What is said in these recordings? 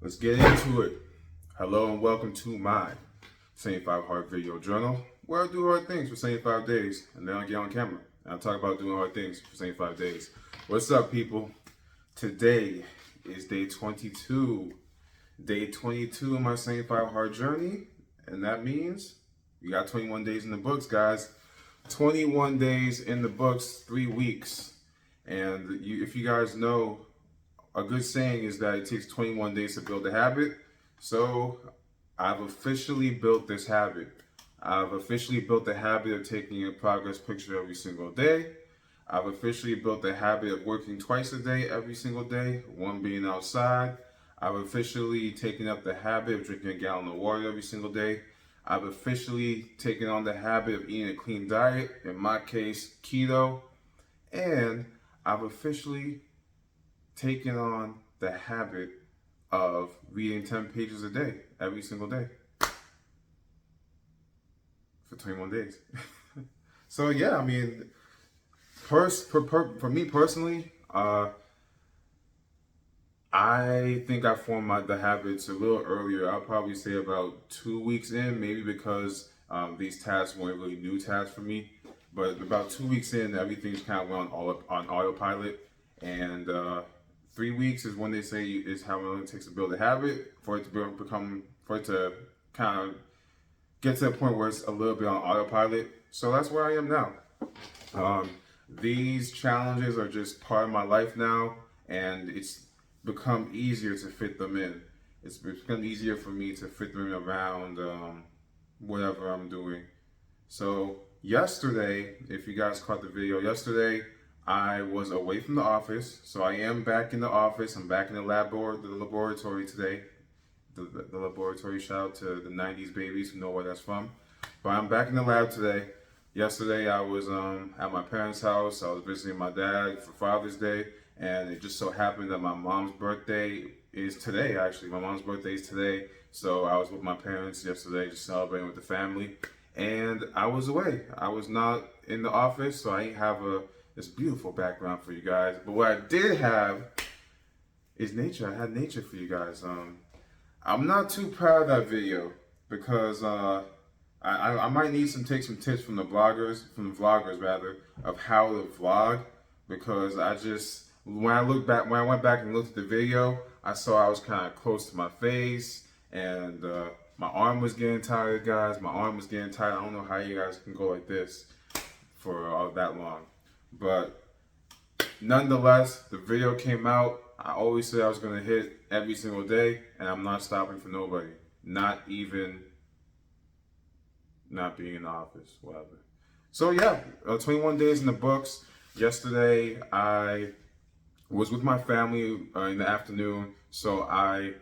Let's get into it. Hello and welcome to my 75 Hard Video Journal, where I do hard things for 75 days and then I get on camera and I talk about doing hard things for 75 days. What's up, people? Today is day 22. Day 22 of my 75 Hard journey, and that means we got 21 days in the books, guys. 21 days in the books, 3 weeks. And if you guys know, a good saying is that it takes 21 days to build a habit. So I've officially built this habit. I've officially built the habit of taking a progress picture every single day. I've officially built the habit of working twice a day, every single day, one being outside. I've officially taken up the habit of drinking a gallon of water every single day. I've officially taken on the habit of eating a clean diet, in my case, keto. And I've officially taken on the habit of reading 10 pages a day, every single day, for 21 days. So yeah, I mean, for me personally, I think I formed the habits a little earlier. I'll probably say about 2 weeks in, maybe because these tasks weren't really new tasks for me. But about 2 weeks in, everything's kind of went on autopilot. And 3 weeks is when they say is how long it takes to build a habit for it to kind of get to a point where it's a little bit on autopilot. So that's where I am now. These challenges are just part of my life now, and it's become easier to fit them in. It's become easier for me to fit them in around whatever I'm doing. So yesterday, if you guys caught the video yesterday, I was away from the office. So I am back in the office. I'm back in the laboratory today. The laboratory, shout out to the 90s babies who know where that's from. But I'm back in the lab today. Yesterday I was at my parents' house. I was visiting my dad for Father's Day. And it just so happened that my mom's birthday is today, actually. My mom's birthday is today. So I was with my parents yesterday, just celebrating with the family. And I was away. I was not in the office, so I didn't have this beautiful background for you guys. But what I did have is nature. I had nature for you guys. I'm not too proud of that video because I might need take some tips from the vloggers rather, of how to vlog, because when I went back and looked at the video, I saw I was kind of close to my face, and my arm was getting tired, guys. My arm was getting tired. I don't know how you guys can go like this for all that long. But nonetheless, the video came out. I always said I was going to hit every single day, and I'm not stopping for nobody. Not even not being in the office, whatever. So yeah, 21 days in the books. Yesterday, I was with my family in the afternoon, so I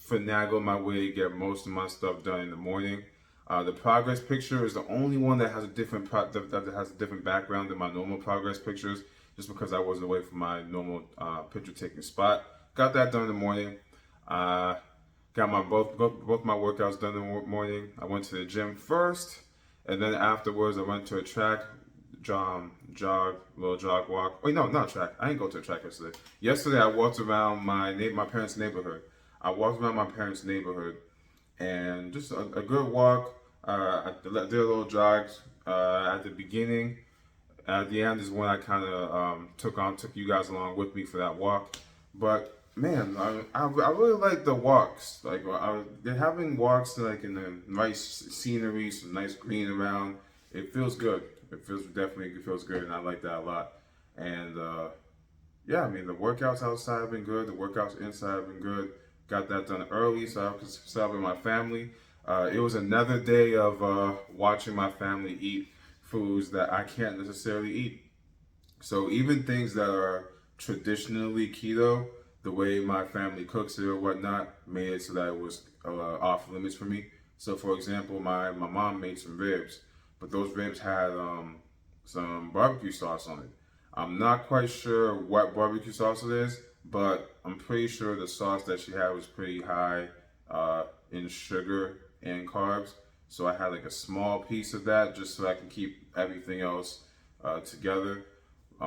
finagled my way to get most of my stuff done in the morning. The progress picture is the only one that has a different background than my normal progress pictures, just because I wasn't away from my normal picture taking spot. Got that done in the morning. Got both my workouts done in the morning. I went to the gym first, and then afterwards I went to a track. Little jog walk. Wait, no, not track. I didn't go to a track yesterday. Yesterday I walked around my parents' neighborhood. I walked around my parents' neighborhood, and just a good walk. I did a little jogs at the beginning. At the end is when I kind of took you guys along with me for that walk. But man, I really like the walks. Like they're having walks like in the nice scenery, some nice green around. It feels good. It definitely feels good, and I like that a lot. And yeah, I mean, the workouts outside have been good. The workouts inside have been good. Got that done early so I could celebrate my family. It was another day of watching my family eat foods that I can't necessarily eat. So even things that are traditionally keto, the way my family cooks it or whatnot, made it so that it was off limits for me. So for example, my mom made some ribs, but those ribs had some barbecue sauce on it. I'm not quite sure what barbecue sauce it is, but I'm pretty sure the sauce that she had was pretty high in sugar and carbs. So I had like a small piece of that just so I can keep everything else together.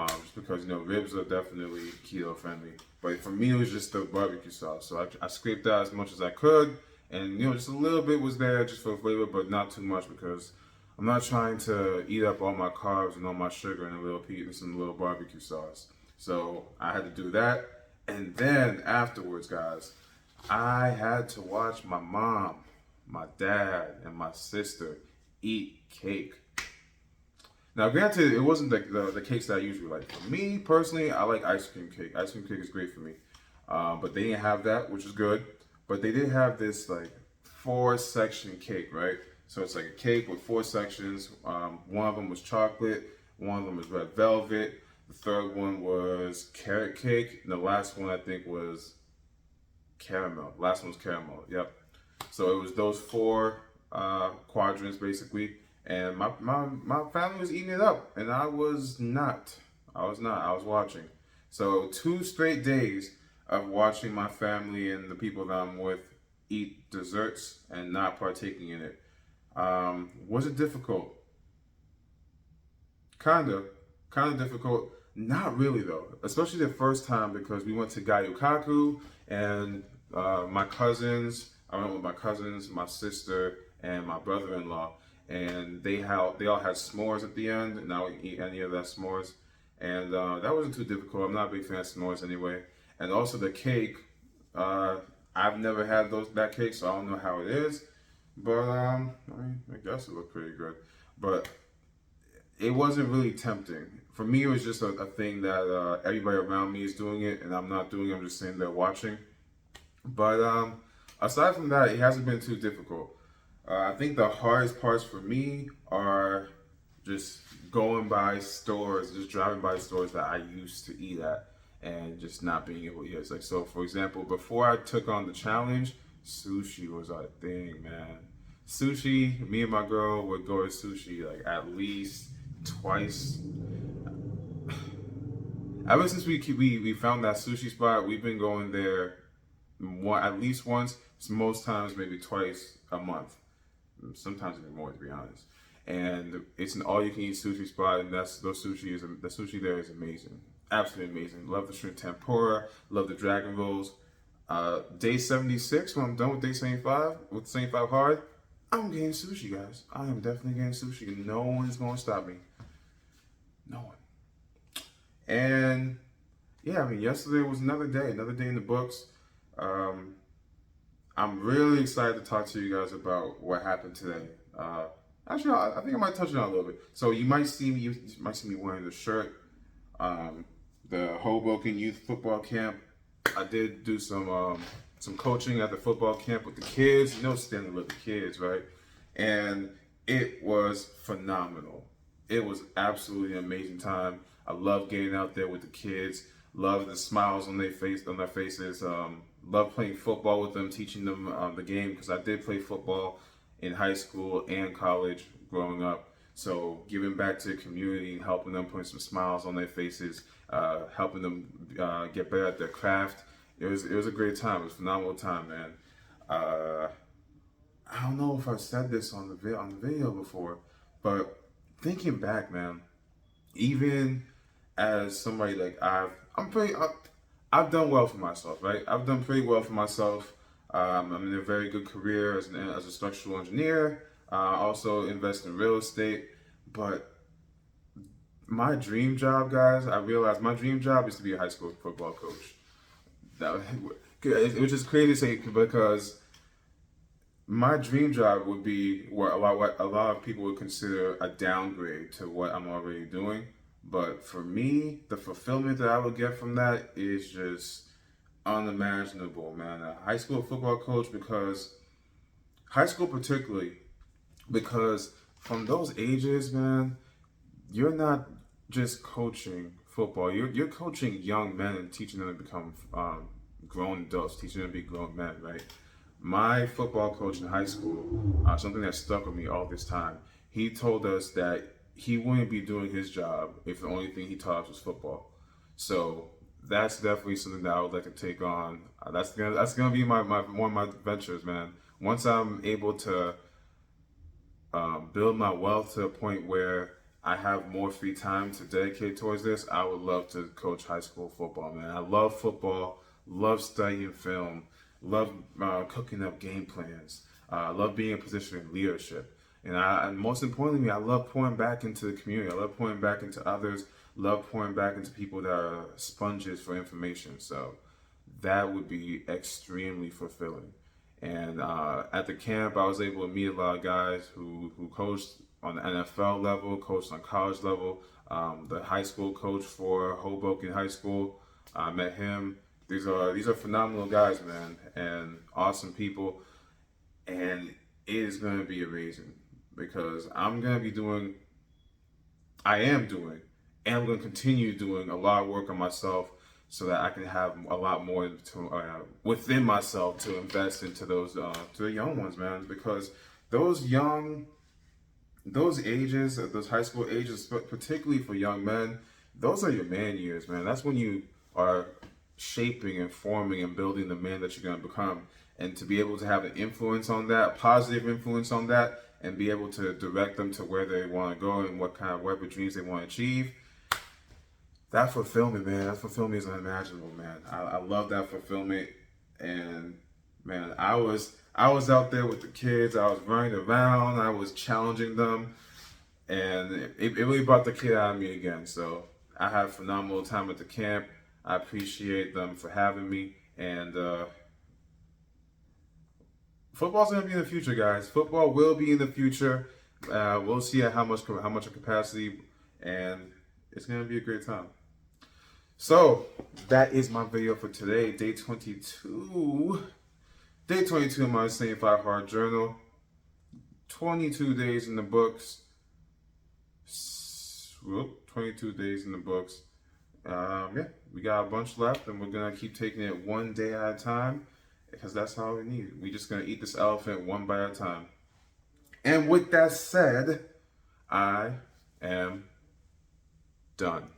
Just because, ribs are definitely keto friendly. But for me, it was just the barbecue sauce. So I scraped out as much as I could, and just a little bit was there just for flavor, but not too much because I'm not trying to eat up all my carbs and all my sugar and a little and some little barbecue sauce. So I had to do that, and then afterwards, guys, I had to watch my mom, my dad, and my sister eat cake. Now, granted, it wasn't the cakes that I usually like. For me, personally, I like ice cream cake. Ice cream cake is great for me. But they didn't have that, which is good. But they did have this, like, 4-section cake, right? So it's like a cake with 4 sections. One of them was chocolate. One of them was red velvet. The third one was carrot cake. And the last one, I think, was caramel. Last one was caramel, yep. So it was those 4 quadrants, basically. And my family was eating it up, and I was not. I was watching. So 2 straight days of watching my family and the people that I'm with eat desserts and not partaking in it. Was it difficult? Kinda difficult. Not really though, especially the first time because we went to Gayukaku and my cousins. I went with my cousins, my sister, and my brother-in-law. And they all had s'mores at the end, and I would eat any of that s'mores. And that wasn't too difficult. I'm not a big fan of s'mores anyway. And also the cake, I've never had that cake, so I don't know how it is. But I mean, I guess it looked pretty good. But it wasn't really tempting. For me, it was just a thing that everybody around me is doing it, and I'm not doing it. I'm just sitting there watching. But aside from that, it hasn't been too difficult. I think the hardest parts for me are just going by stores, just driving by stores that I used to eat at and just not being able to eat. It's like, so for example, before I took on the challenge, sushi was our thing, man. Sushi, me and my girl would go to sushi like at least twice. Ever since we found that sushi spot, we've been going there at least once, most times maybe twice a month. Sometimes even more, to be honest. And it's an all-you-can-eat sushi spot, and the sushi there is amazing, absolutely amazing. Love the shrimp tempura, love the dragon rolls. Day 76, when I'm done with day 75, with 75 hard, I'm getting sushi, guys. I am definitely getting sushi. No one's gonna stop me. No one. And yeah, I mean, yesterday was another day in the books. I'm really excited to talk to you guys about what happened today. Actually, I think I might touch on it a little bit. So you might see me wearing the shirt. The Hoboken Youth Football Camp. I did do some coaching at the football camp with the kids. You know, Stanley with the kids, right? And it was phenomenal. It was absolutely an amazing time. I love getting out there with the kids. Love the smiles on their faces. Love playing football with them, teaching them the game, because I did play football in high school and college growing up. So giving back to the community, helping them, putting some smiles on their faces, helping them get better at their craft. It was a great time. It was a phenomenal time, man. I don't know if I said this on the video before, but thinking back, man, even as somebody like I've done well for myself, right? I've done pretty well for myself. I'm in a very good career as a structural engineer. Also invest in real estate. But my dream job, guys, I realized my dream job is to be a high school football coach. Which is crazy to say because my dream job would be what a lot of people would consider a downgrade to what I'm already doing. But for me, the fulfillment that I would get from that is just unimaginable, man. A high school football coach, because high school particularly, because from those ages, man, you're not just coaching football. You're coaching young men and teaching them to become grown adults, teaching them to be grown men, right? My football coach in high school, something that stuck with me all this time, he told us that he wouldn't be doing his job if the only thing he taught us was football. So that's definitely something that I would like to take on. That's gonna be one of my ventures, man. Once I'm able to build my wealth to a point where I have more free time to dedicate towards this, I would love to coach high school football, man. I love football, love studying film, love cooking up game plans, love being in a position of leadership. And most importantly, I love pouring back into the community. I love pouring back into others, love pouring back into people that are sponges for information. So that would be extremely fulfilling. And at the camp, I was able to meet a lot of guys who coached on the NFL level, coached on college level. The high school coach for Hoboken High School, I met him. These are phenomenal guys, man, and awesome people. And it is going to be amazing because I am doing, and I'm going to continue doing a lot of work on myself so that I can have a lot more within myself to invest into those to the young ones, man. Because those ages, those high school ages, particularly for young men, those are your man years, man. That's when you are shaping and forming and building the man that you're going to become. And to be able to have an influence on that, positive influence on that, and be able to direct them to where they want to go and whatever dreams they want to achieve. That fulfillment, man, that fulfillment is unimaginable, man. I love that fulfillment. And man, I was out there with the kids. I was running around. I was challenging them, and it really brought the kid out of me again. So I had a phenomenal time at the camp. I appreciate them for having me, and football's gonna be in the future, guys. Football will be in the future. We'll see at how much of capacity, and it's gonna be a great time. So that is my video for today, day 22. Day 22 of my 75 Hard Journal. 22 days in the books. 22 days in the books. Yeah, we got a bunch left, and we're gonna keep taking it one day at a time because that's how we need it. We're just gonna eat this elephant one bite at a time. And with that said, I am done.